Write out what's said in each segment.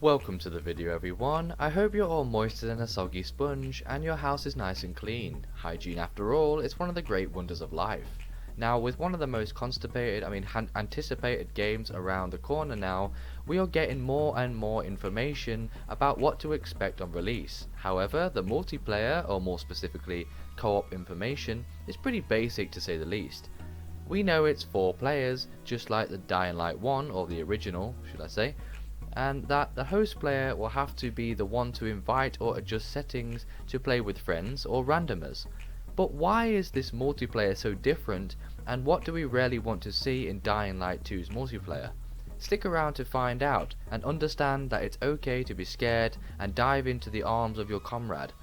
Welcome to the video everyone. I hope you're all moister than a soggy sponge and your house is nice and clean. Hygiene after all is one of the great wonders of life. Now with one of the most anticipated games around the corner now, we are getting more and more information about what to expect on release. However, the multiplayer, or more specifically co-op information, is pretty basic to say the least. We know it's 4 players, just like the Dying Light 1, or the original should I say, and that the host player will have to be the one to invite or adjust settings to play with friends or randomers. But why is this multiplayer so different, and what do we really want to see in Dying Light 2's multiplayer? Stick around to find out and understand that it's okay to be scared and dive into the arms of your comrade.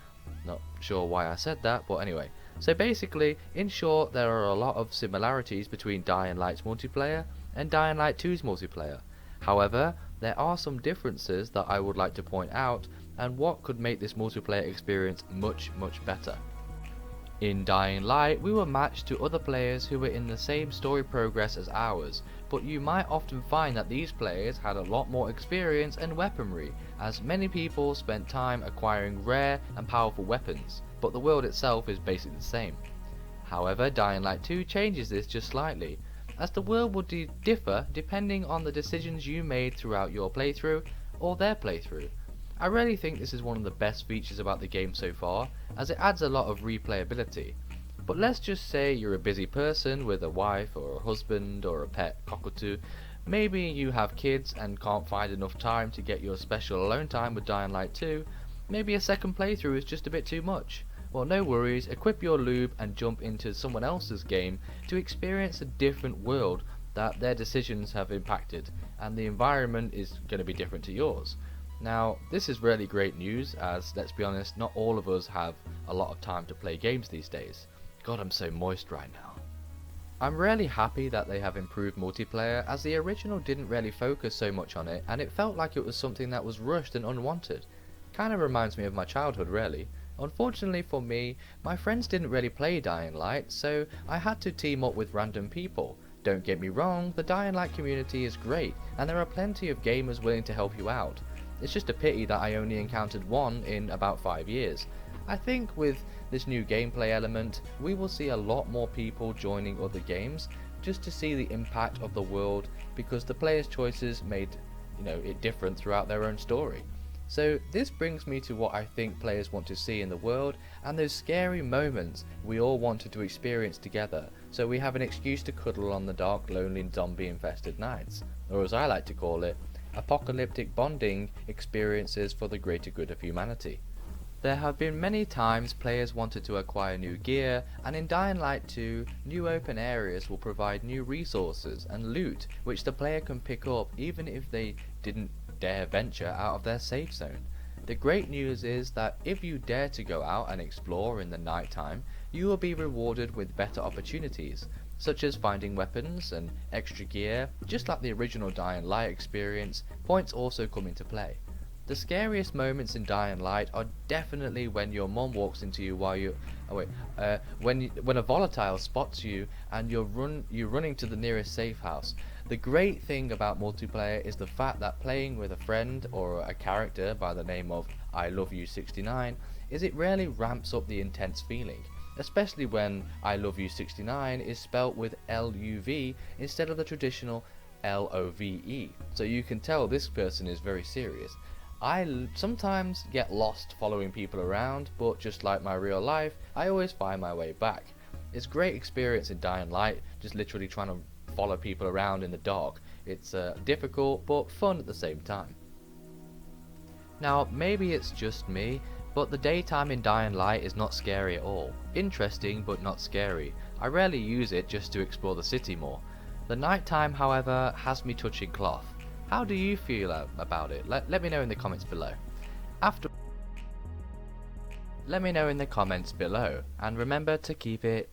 Not sure why I said that, but anyway. So basically, in short, there are a lot of similarities between Dying Light's multiplayer and Dying Light 2's multiplayer. However, there are some differences that I would like to point out and what could make this multiplayer experience much better. In Dying Light, we were matched to other players who were in the same story progress as ours, but you might often find that these players had a lot more experience and weaponry, as many people spent time acquiring rare and powerful weapons, but the world itself is basically the same. However, Dying Light 2 changes this just slightly, as the world will differ depending on the decisions you made throughout your playthrough or their playthrough. I really think this is one of the best features about the game so far, as it adds a lot of replayability. But let's just say you're a busy person with a wife or a husband or a pet cockatoo. Maybe you have kids and can't find enough time to get your special alone time with Dying Light 2. Maybe a second playthrough is just a bit too much. Well, no worries, equip your lube and jump into someone else's game to experience a different world that their decisions have impacted, and the environment is going to be different to yours. Now, this is really great news, as let's be honest, not all of us have a lot of time to play games these days. God, I'm so moist right now. I'm really happy that they have improved multiplayer, as the original didn't really focus so much on it and it felt like it was something that was rushed and unwanted. Kinda reminds me of my childhood really. Unfortunately for me, my friends didn't really play Dying Light, so I had to team up with random people. Don't get me wrong, the Dying Light community is great, and there are plenty of gamers willing to help you out. It's just a pity that I only encountered one in about 5 years. I think with this new gameplay element, we will see a lot more people joining other games, just to see the impact of the world, because the players' choices made it different throughout their own story. So this brings me to what I think players want to see in the world, and those scary moments we all wanted to experience together, so we have an excuse to cuddle on the dark, lonely, zombie infested nights, or as I like to call it, apocalyptic bonding experiences for the greater good of humanity. There have been many times players wanted to acquire new gear, and in Dying Light 2, new open areas will provide new resources and loot which the player can pick up even if they didn't dare venture out of their safe zone. The great news is that if you dare to go out and explore in the night time, you will be rewarded with better opportunities, such as finding weapons and extra gear. Just like the original Dying Light experience, points also come into play. The scariest moments in Dying Light are definitely when your mom walks into you while you when a volatile spots you and you're running to the nearest safe house. The great thing about multiplayer is the fact that playing with a friend or a character by the name of I Love You 69 is it really ramps up the intense feeling, especially when I Love You 69 is spelt with L-U-V instead of the traditional L-O-V-E, so you can tell this person is very serious. I sometimes get lost following people around, but just like my real life, I always find my way back. It's a great experience in Dying Light, just literally trying to follow people around in the dark. It's difficult, but fun at the same time. Now, maybe it's just me, but the daytime in Dying Light is not scary at all. Interesting, but not scary. I rarely use it just to explore the city more. The nighttime, however, has me touching cloth. How do you feel about it? Let me know in the comments below. Let me know in the comments below, and remember to keep it